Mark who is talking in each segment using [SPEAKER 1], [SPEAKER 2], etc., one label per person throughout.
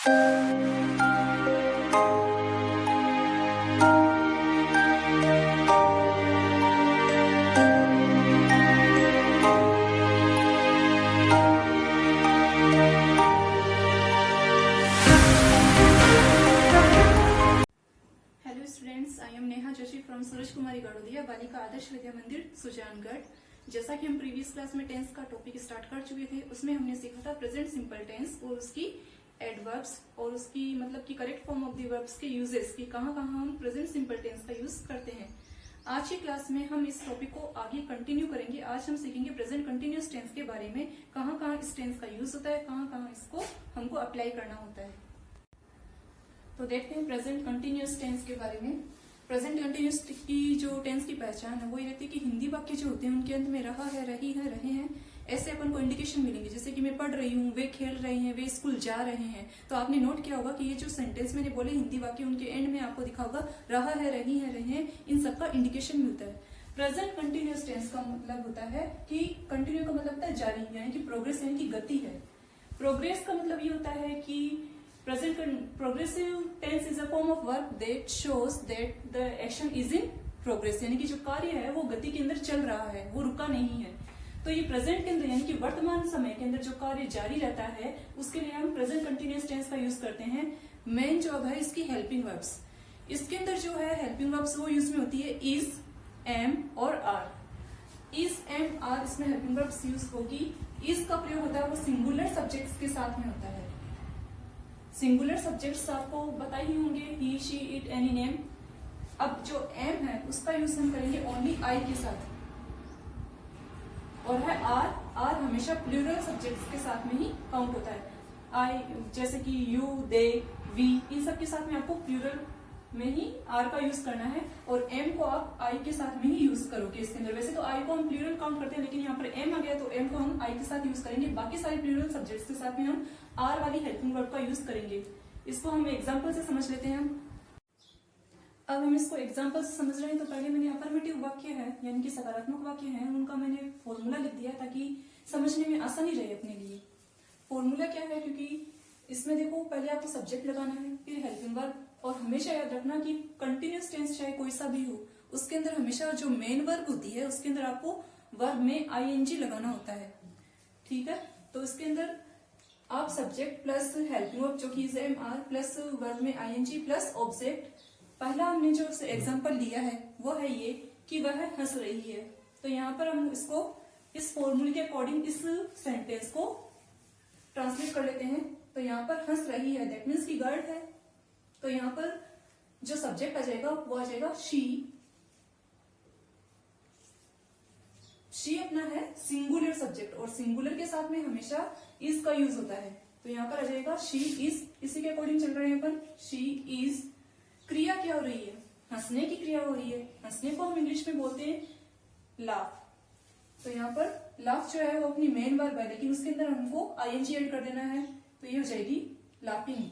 [SPEAKER 1] I am Neha Joshi from Suraj Kumari Gadodia Balika Adarsh Vidya Mandir Sujangarh. जैसा कि हम प्रीवियस क्लास में टेंस का टॉपिक स्टार्ट कर चुके थे, उसमें हमने सीखा था प्रेजेंट सिंपल टेंस और उसकी एडवर्ब्स और उसकी मतलब कि correct form of the verbs के यूजेस की कहाँ हम प्रेजेंट सिंपल टेंस का यूज करते हैं। आज की क्लास में हम इस टॉपिक को आगे कंटिन्यू करेंगे। आज हम सीखेंगे प्रेजेंट कंटिन्यूअस टेंस के बारे में, कहाँ इस टेंस का यूज होता है, कहाँ इसको हमको अप्लाई करना होता है। तो देखते हैं प्रेजेंट कंटिन्यूअस टेंस के बारे में। प्रेजेंट कंटिन्यूअस की जो टेंस की पहचान है वो ये रहती है कि हिंदी वाक्य जो होते हैं उनके अंत में रहा है, रही है, रहे हैं, ऐसे अपन को इंडिकेशन मिलेंगे। जैसे कि मैं पढ़ रही हूँ, वे खेल रहे हैं, वे स्कूल जा रहे हैं। तो आपने नोट किया होगा कि ये जो सेंटेंस मैंने बोले हिंदी वाक्य, उनके एंड में आपको दिखा होगा रहा है, रही है, रहे हैं, इन सबका इंडिकेशन मिलता है। प्रेजेंट कंटिन्यूअस टेंस का मतलब होता है कि कंटिन्यू का मतलब होता है जारी, यानी कि प्रोग्रेस, यानी कि गति है। प्रोग्रेस का मतलब ये होता है कि present progressive tense is a form of verb that shows that the action is in progress, यानी कि जो कार्य है वो गति के अंदर चल रहा है, वो रुका नहीं है। तो ये प्रेजेंट के अंदर यानी कि वर्तमान समय के अंदर जो कार्य जारी रहता है उसके लिए हम प्रेजेंट कंटिन्यूअस टेंस का यूज करते हैं। मेन जॉब है इसकी हेल्पिंग वर्ब्स। इसके अंदर जो है हेल्पिंग वर्ब्स वो यूज में होती है इज, एम और आर। इज, एम, आर इसमें हेल्पिंग वर्ब्स यूज होगी। इज का प्रयोग होता है वो सिंगुलर सब्जेक्ट्स के साथ में होता है। सिंगुलर सब्जेक्ट्स आपको बताए ही होंगे, ही, शी, इट, एनी, नेम। अब जो एम है उसका यूज हम करेंगे ओनली आई के साथ। और है आर, आर हमेशा प्लूरल सब्जेक्ट्स के साथ में ही काउंट होता है। आई जैसे कि यू, दे, वी, इन सब के साथ में आपको प्लूरल में ही आर का यूज करना है। और एम को आप आई के साथ में ही यूज करोगे इसके अंदर। वैसे तो आई को हम प्लूरल काउंट करते हैं, लेकिन यहाँ पर एम आ गया तो एम को हम आई के साथ यूज करेंगे। बाकी सारे प्लूरल सब्जेक्ट्स के साथ में हम आर वाली हेल्पिंग वर्ब का यूज करेंगे। इसको हम एग्जाम्पल से समझ लेते हैं। अब हम इसको एग्जाम्पल से समझ रहे हैं तो पहले मैंने अफर्मेटिव वाक्य है यानी कि सकारात्मक वाक्य है, उनका मैंने फॉर्मूला लिख दिया ताकि समझने में आसानी रहे अपने लिए। फॉर्मूला क्या है, क्योंकि इसमें देखो पहले आपको सब्जेक्ट लगाना है, फिर हेल्पिंग वर्ब, और हमेशा याद रखना कि कंटिन्यूअस टेंस चाहे कोई सा भी हो उसके अंदर हमेशा जो मेन वर्ब होती है उसके अंदर आपको वर्ब में आईएनजी लगाना होता है। ठीक है, तो इसके अंदर आप सब्जेक्ट प्लस हेल्पिंग वर्ब जो कि is, am, are plus verb में आईएनजी प्लस ऑब्जेक्ट। पहला हमने जो एग्जांपल लिया है वो है ये कि वह हंस रही है। तो यहाँ पर हम इसको इस फॉर्मूले के अकॉर्डिंग इस सेंटेंस को ट्रांसलेट कर लेते हैं। तो यहाँ पर हंस रही है दैट मीन्स की गर्ल है, तो यहाँ पर जो सब्जेक्ट आ जाएगा वो आ जाएगा शी। शी अपना है सिंगुलर सब्जेक्ट और सिंगुलर के साथ में हमेशा इज का यूज होता है। तो यहाँ पर आ जाएगा शी इज, इसी के अकॉर्डिंग चल रहे हैं अपन। शी इज, क्रिया क्या हो रही है, हंसने की क्रिया हो रही है। हंसने को हम इंग्लिश में बोलते हैं लाफ। तो यहाँ पर लाफ जो है वो अपनी मेन वर्ब है, लेकिन उसके अंदर हमको आईएनजी ऐड कर देना है, तो ये हो जाएगी लाफिंग।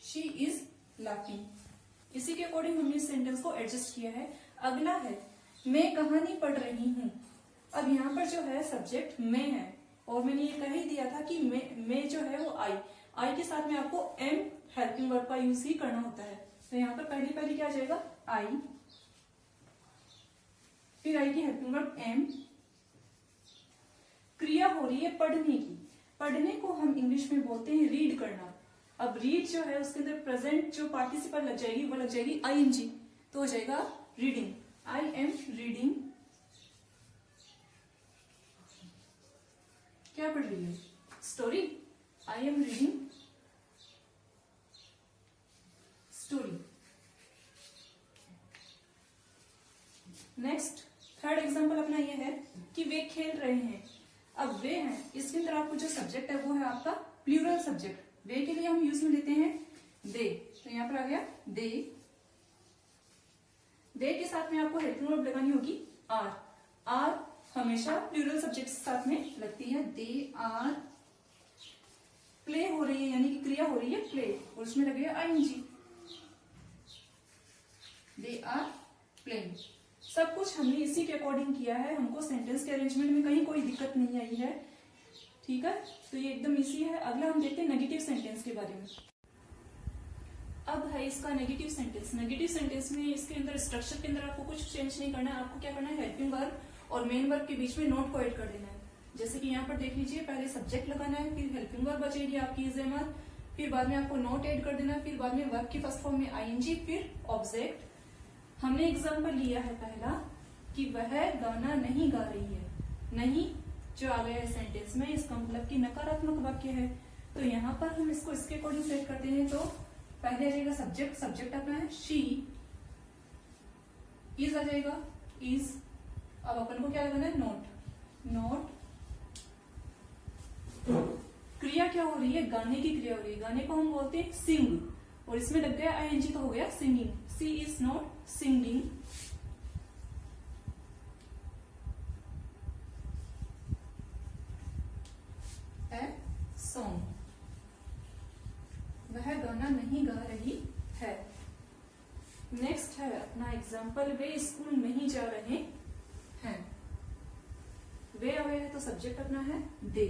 [SPEAKER 1] She is laughing. इसी के अकॉर्डिंग हमने इस सेंटेंस को एडजस्ट किया है। अगला है मैं कहानी पढ़ रही हूँ। अब यहाँ पर जो है सब्जेक्ट मैं है और मैंने ये कह ही दिया था कि मैं जो है वो आई के साथ में आपको एम हेल्पिंग वर्ब का यूज ही करना होता है। तो यहाँ पर पहली क्या आ जाएगा आई, फिर आई की हेल्पिंग वर्ब एम। क्रिया हो रही है पढ़ने की। पढ़ने को हम इंग्लिश में बोलते हैं रीड करना। अब रीड जो है उसके अंदर प्रेजेंट जो पार्टिसिपल लग जाएगी वो लग जाएगी आईएनजी, तो हो जाएगा रीडिंग। I am reading. क्या पढ़ रही है, story. I am reading story. Next third example अपना ये है कि वे खेल रहे हैं। अब वे हैं, इसके अंदर आपको जो सब्जेक्ट है वो है आपका प्लूरल सब्जेक्ट। वे के लिए हम यूज में लेते हैं दे। तो यहाँ पर आ गया दे। दे के साथ में आपको हेल्पिंग वर्ब लगानी होगी आर। आर हमेशा प्लूरल सब्जेक्ट के साथ में लगती है। दे आर प्ले हो रही है यानी कि क्रिया हो रही है प्ले, और उसमें लगेगा आईएनजी। They are playing. सब कुछ हमने इसी के अकॉर्डिंग किया है। हमको सेंटेंस के अरेंजमेंट में कहीं कोई दिक्कत नहीं आई है। ठीक है, तो ये एकदम इजी है। अगला हम देखते हैं नेगेटिव सेंटेंस के बारे में। अब है इसका नेगेटिव सेंटेंस। नेगेटिव सेंटेंस में इसके अंदर स्ट्रक्चर के अंदर आपको कुछ चेंज नहीं करना है। आपको क्या करना है, हेल्पिंग वर्ब और मेन वर्ब के बीच में नोट को ऐड कर देना है। जैसे कि यहाँ पर देख लीजिए, पहले सब्जेक्ट लगाना है, फिर हेल्पिंग वर्ब बचेगी आपकी इज एम आर, फिर बाद में आपको नोट ऐड कर देना है, फिर बाद में वर्ब की फर्स्ट फॉर्म में आईएनजी, फिर ऑब्जेक्ट। हमने एग्जाम्पल लिया है पहला कि वह गाना नहीं गा रही है। नहीं जो आ गया है सेंटेंस में, इसका मतलब कि नकारात्मक वाक्य है। तो यहाँ पर हम इसको इसके अकॉर्डिंग सेट करते हैं। तो पहले आ जाएगा सब्जेक्ट, सब्जेक्ट अपना है शी, इज आ जाएगा इज। अब अपन को क्या लगाना है, नोट। नोट क्रिया क्या हो रही है, गाने की क्रिया हो रही है। गाने को हम बोलते हैं सिंग, और इसमें लग गया आईएनजी तो हो गया singing. She is not singing. A song, वह गाना नहीं गा रही है। नेक्स्ट है अपना एग्जाम्पल, वे स्कूल नहीं जा रहे हैं। वे आ गया है तो सब्जेक्ट अपना है दे।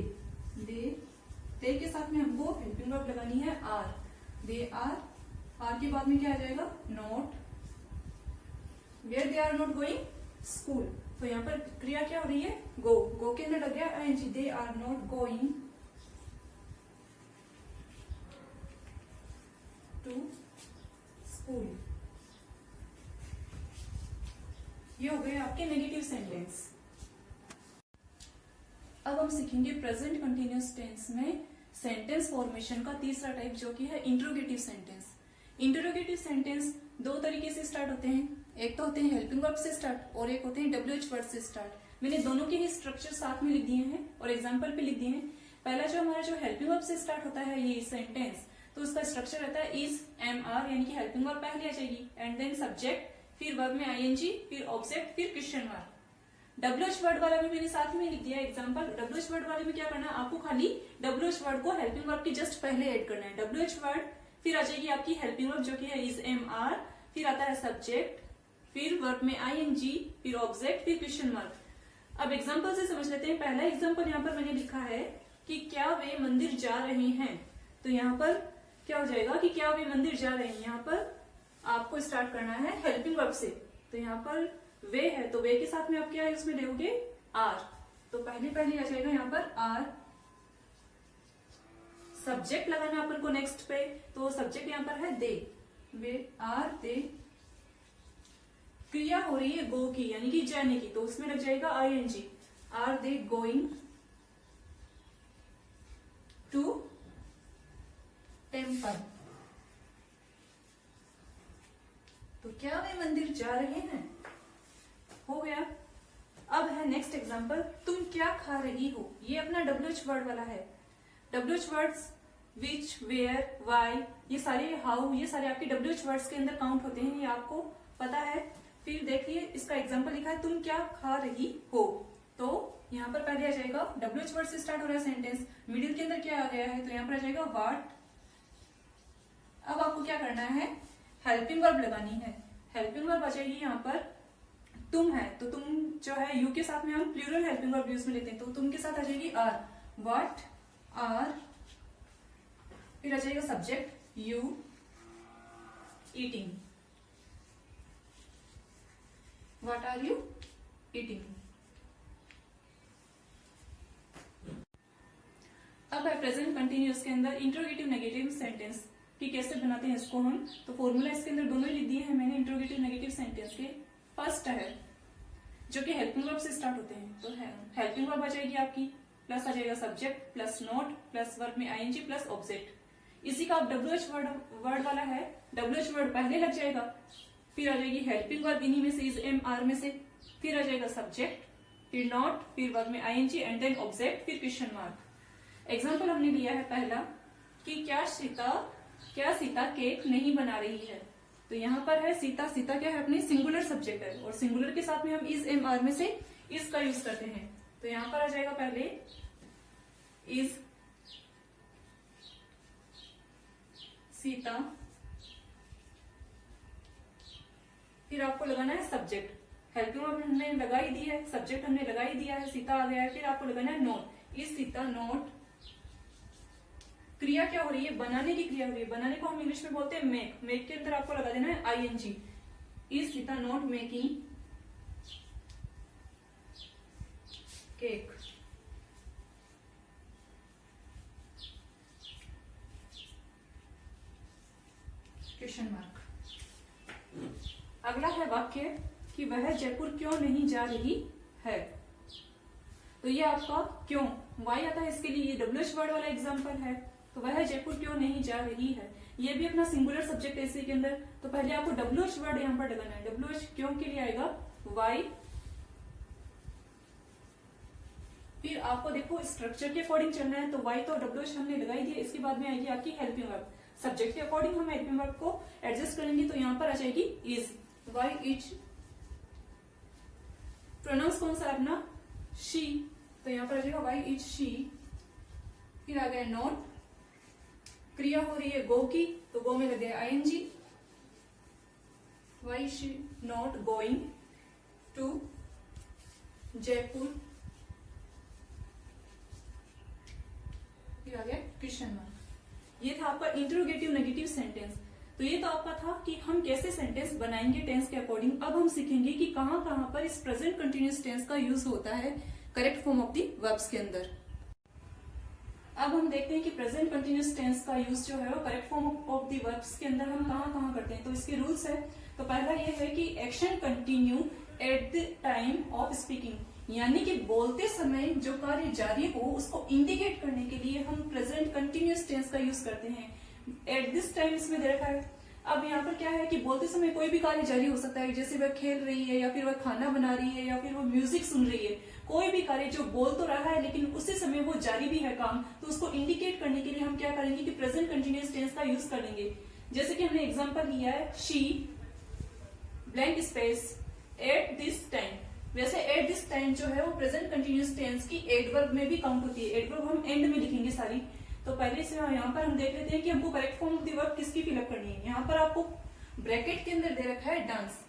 [SPEAKER 1] दे के साथ में हमको हेल्पिंग वर्ब लगानी है आर। दे आर, आर के बाद में क्या आ जाएगा, not. Where they are not going school, तो यहाँ पर क्रिया क्या हो रही है, गो। गो के अंदर लग गया ING, they are not going to school. ये हो गए आपके नेगेटिव सेंटेंस। अब हम सीखेंगे प्रेजेंट कंटिन्यूअस टेंस में सेंटेंस फॉर्मेशन का तीसरा टाइप, जो कि है इंट्रोगेटिव सेंटेंस। इंट्रोगेटिव सेंटेंस दो तरीके से स्टार्ट होते हैं। एक तो होते हैं हेल्पिंग वर्ब से स्टार्ट, और एक होते हैं डब्ल्यूएच वर्ड से स्टार्ट। मैंने दोनों के ही स्ट्रक्चर साथ में लिख दिए हैं और एग्जाम्पल पे लिख दिए हैं। पहला जो हमारा जो हेल्पिंग वर्ब से स्टार्ट होता है ये सेंटेंस, तो उसका स्ट्रक्चर रहता है इज एम आर, यानी कि हेल्पिंग वर्ब पहले आ जाएगी, एंड देन सब्जेक्ट, फिर वर्ब में आईएनजी, फिर ऑब्जेक्ट, फिर क्वेश्चन मार्क। डब्ल्यूएच वर्ड वाला भी मैंने साथ में लिख दिया एग्जांपल। डब्ल्यूएच वर्ड वाले में क्या करना है, आपको खाली डब्ल्यूएच वर्ड को हेल्पिंग वर्ब के जस्ट पहले ऐड करना है। डब्ल्यूएच वर्ड, फिर आ जाएगी आपकी हेल्पिंग वर्ब जो कि है इज एम आर, फिर आता है सब्जेक्ट, फिर वर्ब में आईएनजी, फिर ऑब्जेक्ट, फिर क्वेश्चन मार्क। अब एग्जाम्पल से समझ लेते हैं। पहला एग्जाम्पल यहाँ पर मैंने लिखा है कि क्या वे मंदिर जा रहे हैं। तो यहाँ पर क्या हो जाएगा कि क्या वे मंदिर जा रहे हैं। यहाँ पर आपको स्टार्ट करना है हेल्पिंग वर्ब से। तो यहाँ पर वे है, तो वे के साथ में आप क्या है उसमें लोगे आर। तो पहले आ जाएगा यहाँ पर आर। सब्जेक्ट लगाना अपन को नेक्स्ट पे, तो सब्जेक्ट यहाँ पर है दे। वे आर दे। क्रिया हो रही है गो की, यानी कि जाने की, तो उसमें लग जाएगा ING. Are they going to temple. तो क्या वे मंदिर जा रहे हैं, हो गया। अब है नेक्स्ट एग्जांपल, तुम क्या खा रही हो। ये अपना डब्ल्यूएच वर्ड वाला है। WH words which, where, why, ये सारे, हाउ, ये सारे आपके डब्ल्यूएच वर्ड्स के अंदर काउंट होते हैं, ये आपको पता है। फिर देखिए इसका एग्जांपल लिखा है तुम क्या खा रही हो। तो यहाँ पर पहले आ जाएगा डब्ल्यूएच वर्ड से स्टार्ट हो रहा है सेंटेंस, मिडिल के अंदर क्या आ गया है, तो यहाँ पर आ जाएगा व्हाट। अब आपको क्या करना है, हेल्पिंग वर्ब लगानी है। हेल्पिंग वर्ब आ जाएगी यहाँ पर तुम है, तो तुम जो है यू के साथ में हम प्लूरल हेल्पिंग वर्ब यूज में लेते हैं, तो तुम के साथ आ जाएगी आर। व्हाट आर, फिर आ जाएगा subject you eating. What are you eating. अब है प्रेजेंट कंटिन्यूअस के अंदर इंट्रोगेटिव नेगेटिव सेंटेंस कि कैसे बनाते हैं इसको हम। तो फॉर्मूला इसके अंदर दोनों ही लिख दिए हैं मैंने इंट्रोगेटिव नेगेटिव सेंटेंस के। फर्स्ट है जो कि हेल्पिंग वर्ब से स्टार्ट होते हैं, तो हेल्पिंग वर्ब आ जाएगी आपकी, प्लस आ जाएगा subject, plus note, plus verb में आईएनजी, प्लस ऑब्जेक्ट। इसी का आप डब्ल्यूएच वर्ड वाला है, डब्ल्यूएच वर्ड पहले लग जाएगा, फिर आ जाएगी हेल्पिंग वर्ब इन्हीं में से, इज एम आर में से, फिर आ जाएगा सब्जेक्ट, फिर नॉट, फिर वर्ब में आईएनजी, एंड देन ऑब्जेक्ट, फिर क्वेश्चन मार्क। एग्जाम्पल हमने लिया है पहला कि क्या सीता केक नहीं बना रही है। तो यहाँ पर है सीता, सीता क्या है अपनी सिंगुलर सब्जेक्ट है, और सिंगुलर के साथ में हम इज एम आर में से इज का यूज करते हैं। तो यहाँ पर आ जाएगा पहले इज सीता, फिर आपको लगाना है सब्जेक्ट। हेल्पिंग वर्ब हमने लगा ही दी है, सब्जेक्ट हमने लगा ही दिया है, सीता आ गया है, फिर आपको लगाना है note, is Sita Sita not, क्रिया क्या हो रही है, बनाने की क्रिया हो रही है, बनाने को हम इंग्लिश में बोलते हैं मेक, मेक के अंदर आपको लगा देना है ING, is Sita not making cake. Question mark. अगला है वाक्य कि वह जयपुर क्यों नहीं जा रही है, तो ये आपका क्यों वाई आता है, इसके लिए ये डब्ल्यूएच वर्ड वाला एग्जांपल है। तो वह जयपुर क्यों नहीं जा रही है, ये भी अपना सिंगुलर सब्जेक्ट है इसी के अंदर। तो पहले आपको डब्ल्यूएच वर्ड यहाँ पर लगाना है, डब्ल्यूएच क्यों के लिए आएगा वाई, फिर आपको देखो स्ट्रक्चर के अकॉर्डिंग चलना है, तो वाई तो डब्ल्यूएच हमने लगाई दिया, इसके बाद में आएगी आपकी हेल्पिंग वर्ब, सब्जेक्ट के अकॉर्डिंग हम हेल्पिंग वर्ब को एडजस्ट करेंगे, तो यहाँ पर आ जाएगी इज, वाई इज, प्रोनाउंस कौन सा अपना शी, तो यहाँ पर आ जाएगा वाई इज शी, फिर आ गया नॉट, क्रिया हो रही है गो की, तो गो में लग गया ING, why she not going to Jaipur, फिर आ गया क्वेश्चन मार्क। ये था आपका इंटरोगेटिव नेगेटिव सेंटेंस। तो ये तो आपका था कि हम कैसे सेंटेंस बनाएंगे टेंस के अकॉर्डिंग। अब हम सीखेंगे कि कहां कहां पर इस प्रेजेंट कंटिन्यूअस टेंस का यूज होता है correct form of the verbs के अंदर। अब हम देखते हैं कि प्रेजेंट कंटिन्यूअस टेंस का यूज जो है वो correct form of the verbs के अंदर हम कहां कहां करते हैं। तो इसके रूल्स है, तो पहला ये है कि action continue at the time of speaking, यानी कि बोलते समय जो कार्य जारी हो उसको इंडिकेट करने के लिए हम प्रेजेंट कंटिन्यूअस टेंस का यूज करते हैं। एट दिस टाइम इसमें दे रखा है। अब यहाँ पर क्या है कि बोलते समय कोई भी कार्य जारी हो सकता है, जैसे वह खेल रही है या फिर वह खाना बना रही है या फिर वो म्यूजिक सुन रही है, कोई भी कार्य जो बोल तो रहा है लेकिन उसी समय वो जारी भी है काम, तो उसको इंडिकेट करने के लिए हम क्या करेंगे कि प्रेजेंट कंटिन्यूअस टेंस का यूज कर लेंगे। जैसे कि हमने एग्जांपल लिया है she blank space at this time, वैसे एट दिस टाइम जो है वो प्रेजेंट कंटिन्यूअस टेंस की एडवर्ब में भी काउंट होती है। एडवर्ब हम एंड में लिखेंगे सारी। तो पहले से यहाँ पर हम देख लेते हैं कि हमको correct form of the verb किसकी फिलअप करनी है। यहाँ पर आपको ब्रैकेट के अंदर दे रखा है डांस,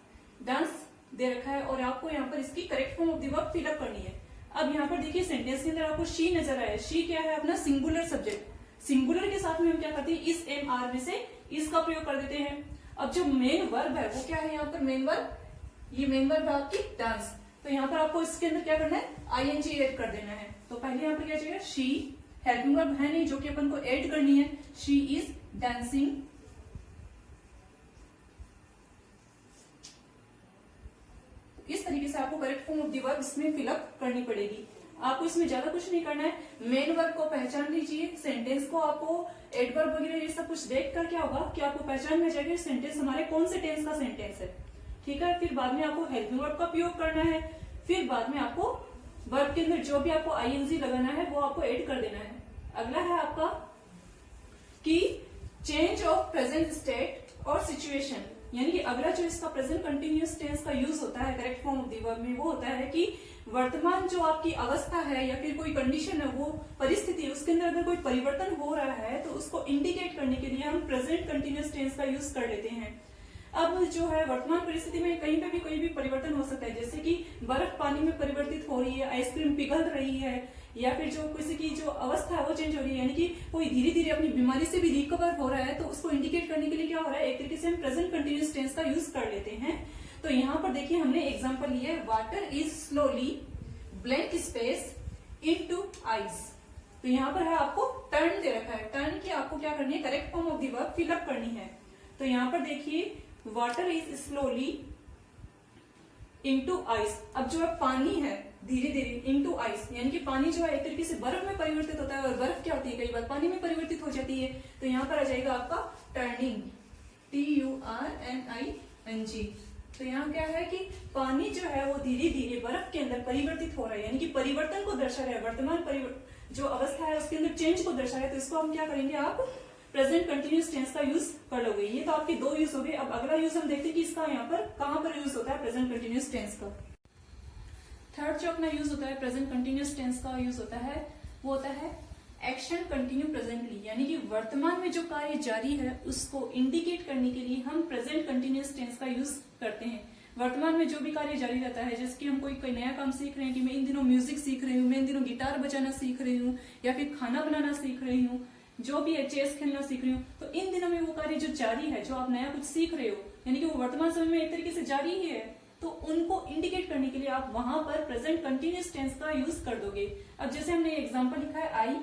[SPEAKER 1] डांस दे रखा है और आपको यहाँ पर इसकी correct form of the verb fill up करनी है। अब यहाँ पर देखिए सेंटेंस के अंदर आपको शी नजर आया, शी क्या है अपना सिंगुलर सब्जेक्ट, सिंगुलर के साथ में हम क्या करते हैं इस एम आर में से इसका प्रयोग कर देते हैं। अब जो मेन वर्ब है वो क्या है यहाँ पर मेन वर्ब, ये मेन वर्ब है आपकी डांस, तो यहाँ पर आपको इसके अंदर क्या करना है आईएनजी ऐड कर देना है। तो पहले यहाँ पर क्या चाहिए शी, हेल्पिंग वर्ब है नहीं जो कि अपन को ऐड करनी है, शी इज डांसिंग, इस तरीके से आपको correct form of the verb इसमें फिलअप करनी पड़ेगी। आपको इसमें ज्यादा कुछ नहीं करना है, मेन वर्ब को पहचान लीजिए, सेंटेंस को आपको एडवर्ब वगैरह ये सब कुछ देख कर क्या होगा कि आपको पहचान में जाएगी सेंटेंस हमारे कौन से टेंस का सेंटेंस है, ठीक है। फिर बाद में आपको हेल्पिंग वर्ब का प्रयोग करना है, फिर बाद में आपको वर्ब के अंदर जो भी आपको आईएनजी लगाना है वो आपको ऐड कर देना है। अगला है आपका कि चेंज ऑफ प्रेजेंट स्टेट और सिचुएशन, यानी कि अगला जो इसका प्रेजेंट कंटिन्यूअस टेंस का यूज होता है correct form of the verb में वो होता है कि वर्तमान जो आपकी अवस्था है या फिर कोई कंडीशन है, वो परिस्थिति, उसके अंदर अगर कोई परिवर्तन हो रहा है तो उसको इंडिकेट करने के लिए हम प्रेजेंट कंटिन्यूअस टेंस का यूज कर लेते हैं। अब जो है वर्तमान परिस्थिति में कहीं पे भी कोई भी परिवर्तन हो सकता है, जैसे कि बर्फ पानी में परिवर्तित हो रही है, आइसक्रीम पिघल रही है, या फिर जो किसी की जो अवस्था है वो चेंज हो रही है, यानी कि कोई धीरे धीरे अपनी बीमारी से भी रिकवर हो रहा है, तो उसको इंडिकेट करने के लिए क्या हो रहा है एक तरीके से हम प्रेजेंट कंटिन्यूअस टेंस का यूज कर लेते हैं। तो यहाँ पर देखिए हमने एग्जाम्पल लिया है water is slowly blank space into ice, तो यहाँ पर है आपको टर्न दे रखा है, टर्न की आपको क्या करनी है correct form of the verb fill up करनी है। तो यहाँ पर देखिए water is slowly into ice, अब जो है पानी है धीरे धीरे इनटू आइस, यानी कि पानी जो है एक तरीके से बर्फ में परिवर्तित होता है और बर्फ क्या होती है कई बार पानी में परिवर्तित हो जाती है, तो यहाँ पर आ जाएगा आपका टर्निंग, TURNING। तो यहाँ क्या है कि पानी जो है वो धीरे धीरे बर्फ के अंदर परिवर्तित हो रहा है, यानी कि परिवर्तन को दर्शा रहा है, वर्तमान जो अवस्था है उसके अंदर चेंज को दर्शा रहा है, तो इसको हम क्या करेंगे आप प्रेजेंट कंटिन्यूअस टेंस का यूज कर लोगे। ये तो आपके दो यूज हो गए। अब अगला यूज हम देखते हैं कि इसका यहाँ पर कहां पर यूज होता है प्रेजेंट कंटिन्यूअस टेंस का। थर्ड जो अपना यूज होता है प्रेजेंट कंटिन्यूअस टेंस का यूज होता है वो होता है एक्शन कंटिन्यू प्रेजेंटली, यानी कि वर्तमान में जो कार्य जारी है उसको इंडिकेट करने के लिए हम प्रेजेंट कंटिन्यूअस टेंस का यूज करते हैं। वर्तमान में जो भी कार्य जारी रहता है, जैसे कि हम कोई नया काम सीख रहे हैं कि मैं इन दिनों म्यूजिक सीख रही हूँ, मैं इन दिनों गिटार बजाना सीख रही हूँ, या फिर खाना बनाना सीख रही हूँ, जो भी है चेस खेलना सीख रही हूँ, तो इन दिनों में वो कार्य जो जारी है, जो आप नया कुछ सीख रहे हो, यानी कि वो वर्तमान समय में एक तरीके से जारी ही है, तो उनको इंडिकेट करने के लिए आप वहां पर प्रेजेंट कंटिन्यूअस टेंस का यूज कर दोगे। अब जैसे हमने एग्जांपल लिखा है आई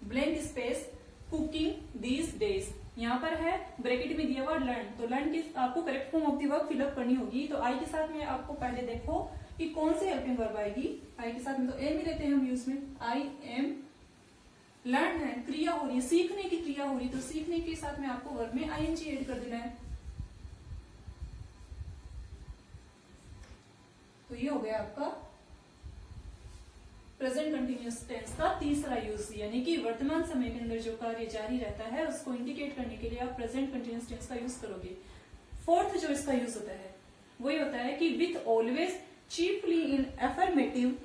[SPEAKER 1] blank space cooking these days, यहाँ पर है ब्रैकेट में दिया हुआ लर्न, तो लर्न की आपको correct form of the verb fill up करनी होगी। तो आई के साथ में आपको पहले देखो कि कौन सी हेल्पिंग वर्ब आएगी। आई के साथ में तो एम ही लेते हैं हम यूज में, आई एम, लर्न है क्रिया हो रही है, सीखने की क्रिया हो रही है, तो सीखने के साथ में आपको वर्ब में आईएनजी ऐड कर देना है। तो ये हो गया आपका प्रेजेंट कंटिन्यूअस टेंस का तीसरा यूज, यानी कि वर्तमान समय के अंदर जो कार्य जारी रहता है उसको इंडिकेट करने के लिए आप प्रेजेंट कंटिन्यूअस टेंस का यूज करोगे। फोर्थ जो इसका यूज होता है वही होता है कि with always chiefly in affirmative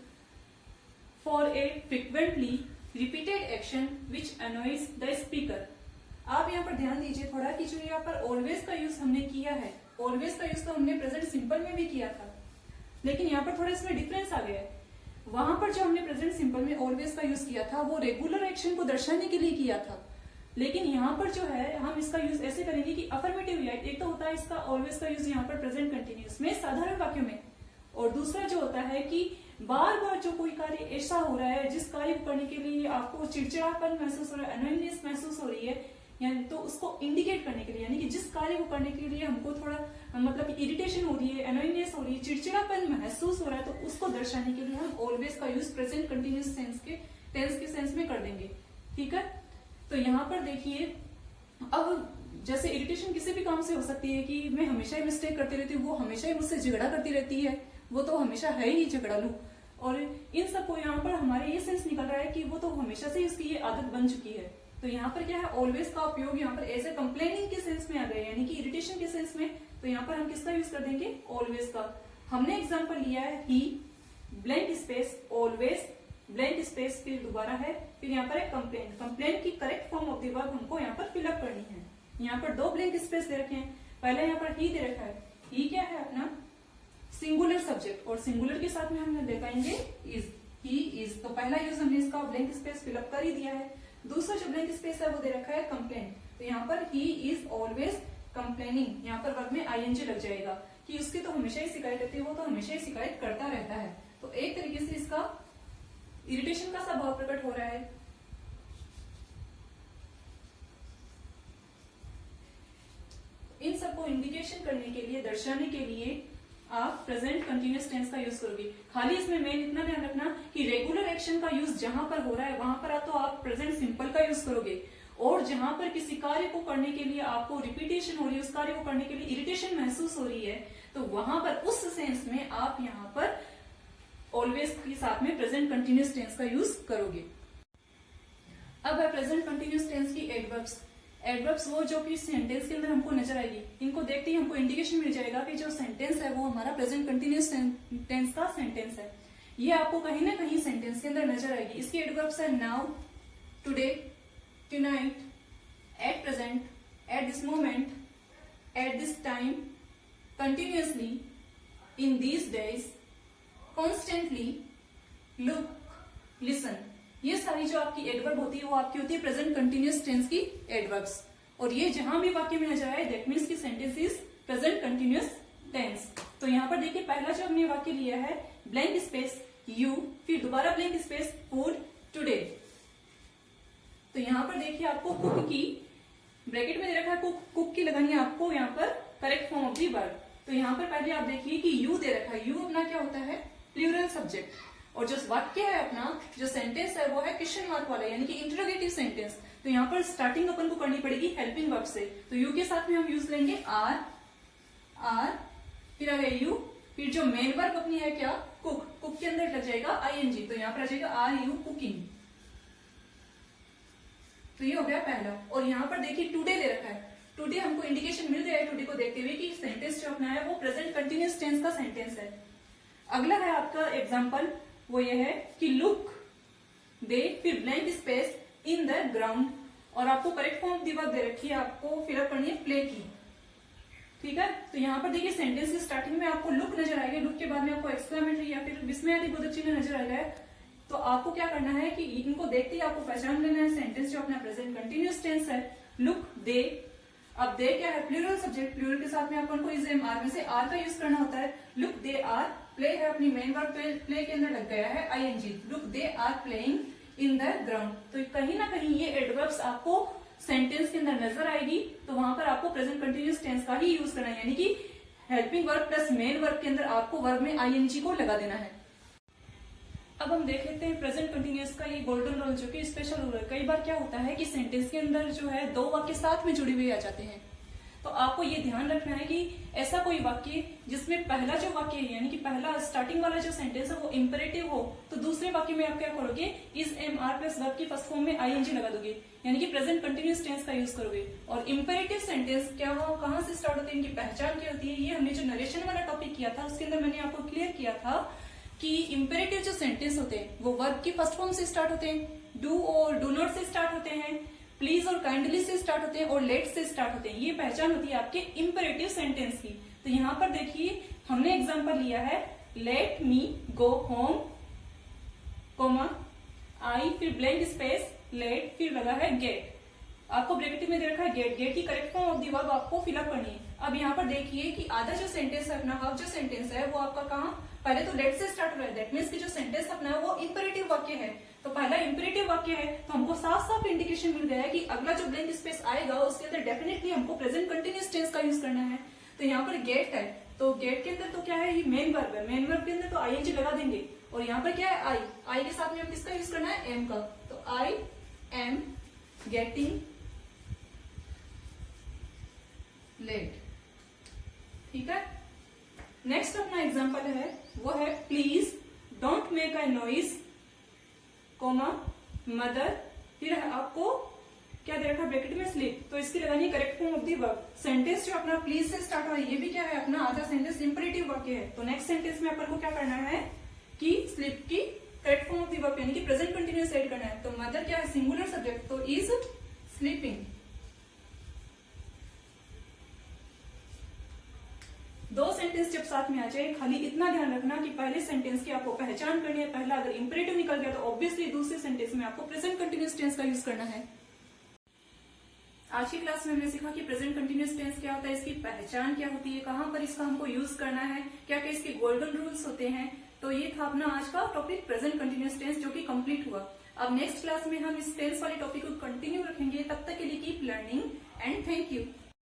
[SPEAKER 1] for a frequently repeated action which annoys the speaker. आप यहाँ पर ध्यान दीजिए थोड़ा कि जो यहाँ पर ऑलवेज का यूज हमने किया है, ऑलवेज का यूज तो हमने प्रेजेंट सिंपल में भी किया था, लेकिन यहाँ पर थोड़ा इसमें डिफरेंस आ गया है। वहां पर जो हमने प्रेजेंट सिंपल में ऑलवेज का यूज किया था वो रेगुलर एक्शन को दर्शाने के लिए किया था, लेकिन यहाँ पर जो है हम इसका यूज ऐसे करेंगे कि अफर्मेटिव, एक तो होता है इसका ऑलवेज का यूज यहाँ पर प्रेजेंट कंटिन्यूअस में साधारण वाक्यों में, और दूसरा जो होता है कि बार बार जो कोई कार्य ऐसा हो रहा है जिस कार्य को करने के लिए आपको चिड़चिड़ापन महसूस हो रहा है, अनोइंगनेस महसूस हो रही है, यानी तो उसको इंडिकेट करने के लिए, यानी कि जिस कार्य को करने के लिए हमको थोड़ा मतलब इरिटेशन हो रही है, अनोइंगनेस हो रही है, चिड़चिड़ापन महसूस हो रहा है, तो उसको दर्शाने के लिए हम ऑलवेज का यूज प्रेजेंट कंटिन्यूअस टेंस के सेंस में कर देंगे। ठीक है, तो यहाँ पर देखिए अब जैसे इरिटेशन किसी भी काम से हो सकती है कि मैं हमेशा ही मिस्टेक करती रहती हूँ, वो हमेशा ही मुझसे झगड़ा करती रहती है, वो तो हमेशा है ही झगड़ालू, और इन सबको यहाँ पर हमारे ये सेंस निकल रहा है कि वो तो हमेशा से उसकी ये आदत बन चुकी है। तो यहाँ पर क्या है, ऑलवेज का उपयोग यहाँ पर एज ए कंप्लेनिंग के सेंस में आ गया, यानी कि इरिटेशन के सेंस में, तो यहाँ पर हम किसका यूज कर देंगे, ऑलवेज का। हमने एग्जांपल लिया है he blank space always blank space, फिर दोबारा है, फिर यहाँ पर है कंप्लेन, कंप्लेन की correct form of the verb हमको यहाँ पर फिलअप करनी है। यहाँ पर दो ब्लैंक स्पेस दे रखे हैं, पहले यहाँ पर ही दे रखा है, ही क्या है अपना सिंगुलर सब्जेक्ट, और सिंगुलर के साथ में हम लगाएंगे इज, ही इज, तो पहला यूज हमने इसका ब्लैंक स्पेस फिलअप कर ही दिया है। दूसरा जो ब्लैंक स्पेस है वो दे रखा है कंप्लेन, तो यहाँ पर ही इज ऑलवेज कंप्लेनिंग, यहाँ पर वर्ब में आईएनजी लग जाएगा कि उसकी तो हमेशा ही शिकायत रहती है, वो तो हमेशा ही शिकायत करता रहता है, तो एक तरीके से इसका इरिटेशन का स्वभाव प्रकट हो रहा है। इन सबको इंडिकेशन करने के लिए, दर्शाने के लिए आप प्रेजेंट कंटिन्यूअस टेंस का यूज करोगे। खाली इसमें मेन इतना ध्यान रखना कि रेगुलर एक्शन का यूज जहां पर हो रहा है वहां पर तो आप प्रेजेंट सिंपल का यूज करोगे, और जहां पर किसी कार्य को करने के लिए आपको रिपीटेशन हो रही है, उस कार्य को करने के लिए इरिटेशन महसूस हो रही है, तो वहां पर उस सेंस में आप यहाँ पर ऑलवेज के साथ में प्रेजेंट कंटिन्यूअस टेंस का यूज करोगे। अब है प्रेजेंट कंटिन्यूअस टेंस की एडवर्ब्स। एडवर्ब्स वो जो कि सेंटेंस के अंदर हमको नजर आएगी, इनको देखते ही हमको इंडिकेशन मिल जाएगा कि जो सेंटेंस है वो हमारा प्रेजेंट कंटिन्यूअस टेंस का सेंटेंस है। ये आपको कहीं ना कहीं सेंटेंस के अंदर नजर आएगी। इसकी एडवर्ब्स है now, today, tonight, at present, at this moment, at this time, continuously, in these days, constantly, look, listen. ये सारी जो आपकी एडवर्ब होती है वो आपकी होती है प्रेजेंट कंटिन्यूअस टेंस की एडवर्ब्स, और ये जहां भी वाक्य में नजर आए दैट मीन्स की sentence is present continuous tense. तो यहाँ पर देखिए पहला जो हमने वाक्य लिया है ब्लैंक स्पेस यू, फिर दोबारा ब्लैंक स्पेस फूड टुडे, तो यहाँ पर देखिए आपको कुक की ब्रैकेट में दे रखा है, कुक की लगानी है आपको यहाँ पर correct form of the verb. तो यहाँ पर पहले आप देखिए कि यू दे रखा है, यू अपना क्या होता है प्लूरल सब्जेक्ट, और जो वाक्य है अपना जो सेंटेंस है वो है क्वेश्चन मार्क वाला, यानी कि इंटरोगेटिव सेंटेंस। तो यहाँ पर स्टार्टिंग अपन को करनी पड़ेगी हेल्पिंग वर्ब से, तो यू के साथ में हम यूज लेंगे आर, आर, फिर आ गया यू, फिर जो मेन वर्ब अपनी है क्या कुक, कुक के अंदर लग जाएगा आईएनजी, तो यहाँ पर आ जाएगा आर यू कुकिंग। तो ये हो गया पहला। और यहाँ पर देखिए टुडे दे रखा है, टुडे हमको इंडिकेशन मिल गया है टुडे को देखते हुए कि सेंटेंस जो अपना है वो प्रेजेंट कंटिन्यूअस टेंस का सेंटेंस है। अगला है आपका एग्जाम्पल, वो ये है कि लुक, दे, फिर blank space, in the ground, और आपको करेक्ट फॉर्म दी वर्ब दे रखी है, आपको फिलअप करनी है प्ले की। ठीक है। तो यहाँ पर देखिए सेंटेंस की स्टार्टिंग में आपको लुक नजर आएगा, लुक के बाद में आपको एक्सक्लेमेटरी या फिर विस्मयादिबोधक चिन्ह नजर आएगा। तो आपको क्या करना है कि इनको देखते ही आपको पहचान लेना है सेंटेंस जो अपना प्रेजेंट कंटिन्यूअस टेंस है। लुक दे, अब दे क्या है, प्लूरल सब्जेक्ट, प्लूरल के साथ में अपन को इज एम आर में से आर का यूज करना होता है। लुक दे आर, प्ले है अपनी मेन वर्ब, प्ले के अंदर लग गया है ING. Look they are playing in the ground. तो कहीं ना कहीं ये एडवर्ब्स आपको सेंटेंस के अंदर नजर आएगी, तो वहां पर आपको प्रेजेंट कंटिन्यूअस टेंस का ही यूज करना है, यानी कि helping verb plus main verb के अंदर आपको वर्ब में आईएनजी को लगा देना है। अब हम देख लेते हैं प्रेजेंट कंटिन्यूअस का ये गोल्डन रूल, जो कि स्पेशल रूल है। कई बार क्या होता है कि सेंटेंस के अंदर जो है दो वाक्य साथ में जुड़े हुए आ जाते हैं, तो आपको ये ध्यान रखना है कि ऐसा कोई वाक्य जिसमें पहला जो वाक्य है, यानी कि पहला स्टार्टिंग वाला जो सेंटेंस है वो इंपेरेटिव हो, तो दूसरे वाक्य में आप क्या करोगे, is am are plus verb की फर्स्ट फॉर्म में आईएनजी लगा दोगे, यानी कि प्रेजेंट कंटिन्यूअस टेंस का यूज करोगे। और इंपेरेटिव सेंटेंस क्या हो, कहां से स्टार्ट होते हैं, इनकी पहचान क्या होती है, ये हमने जो नरेशन वाला टॉपिक किया था उसके अंदर मैंने आपको क्लियर किया था कि इंपेरेटिव जो सेंटेंस होते हैं वो वर्ब की फर्स्ट फॉर्म से स्टार्ट होते हैं, डू और डू नॉट से स्टार्ट होते हैं, प्लीज और काइंडली से स्टार्ट होते हैं और लेट से स्टार्ट होते हैं। ये पहचान होती है आपके इंपेरेटिव सेंटेंस की। तो यहाँ पर देखिए हमने एग्जांपल लिया है, let me go home, comma I, फिर ब्लैंक स्पेस, लेट, फिर लगा है गेट। आपको ब्रैकेट में दे रखा है गेट, गेट की correct form of the verb आपको फिलअप करनी है। अब यहाँ पर देखिए कि आधा जो सेंटेंस है अपना, हाफ जो सेंटेंस है वो आपका कहाँ, पहले तो लेट से स्टार्ट हो रहा है, दैट मीन्स कि जो सेंटेंस अपना है वो इंपेरेटिव वाक्य है। तो पहला इंपेरेटिव वाक्य है, तो हमको साफ साफ इंडिकेशन मिल गया है कि अगला जो ब्लैंक स्पेस आएगा उसके अंदर डेफिनेटली हमको प्रेजेंट कंटिन्यूअस टेंस का यूज करना है। तो यहाँ पर गेट है, तो गेट के अंदर तो क्या है, ये मेन वर्ब है, मेन वर्ब के अंदर तो आईएनजी लगा देंगे। और यहाँ पर क्या है, आई, आई के साथ में हम किसका यूज करना है, एम का। तो आई एम गेटिंग लेट, ठीक है। नेक्स्ट अपना एग्जांपल है वो है, please don't make a noise, comma mother, फिर आपको क्या दे रखा ब्रैकेट में स्लीप, तो इसकी लगानी है correct form of the verb. Sentence जो अपना प्लीज से स्टार्ट हो रहा है ये भी क्या है, अपना आधा सेंटेंस इंपेरेटिव वाक्य है। तो नेक्स्ट सेंटेंस में अपन को क्या करना है कि स्लीप की correct form of the verb यानी कि प्रेजेंट कंटिन्यूअस ऐड करना है। तो मदर क्या है, सिंगुलर सब्जेक्ट, तो इज स्लीपिंग। दो सेंटेंस जब साथ में आ जाए, खाली इतना ध्यान रखना कि पहले सेंटेंस की आपको पहचान करनी है। पहला अगर इंपेरेटिव निकल गया तो ऑब्वियसली दूसरे सेंटेंस में आपको प्रेजेंट कंटिन्यूअस टेंस का यूज करना है। आज की क्लास में हमने सीखा कि प्रेजेंट कंटिन्यूअस टेंस क्या होता है, इसकी पहचान क्या होती है, कहां पर इसका हमको यूज करना है, क्या क्या इसके गोल्डन रूल्स होते हैं। तो ये था अपना आज का टॉपिक प्रेजेंट कंटिन्यूअस टेंस, जो कि कंप्लीट हुआ। अब नेक्स्ट क्लास में हम इस टेंस वाले टॉपिक को कंटिन्यू रखेंगे। तब तक के लिए keep learning and thank you.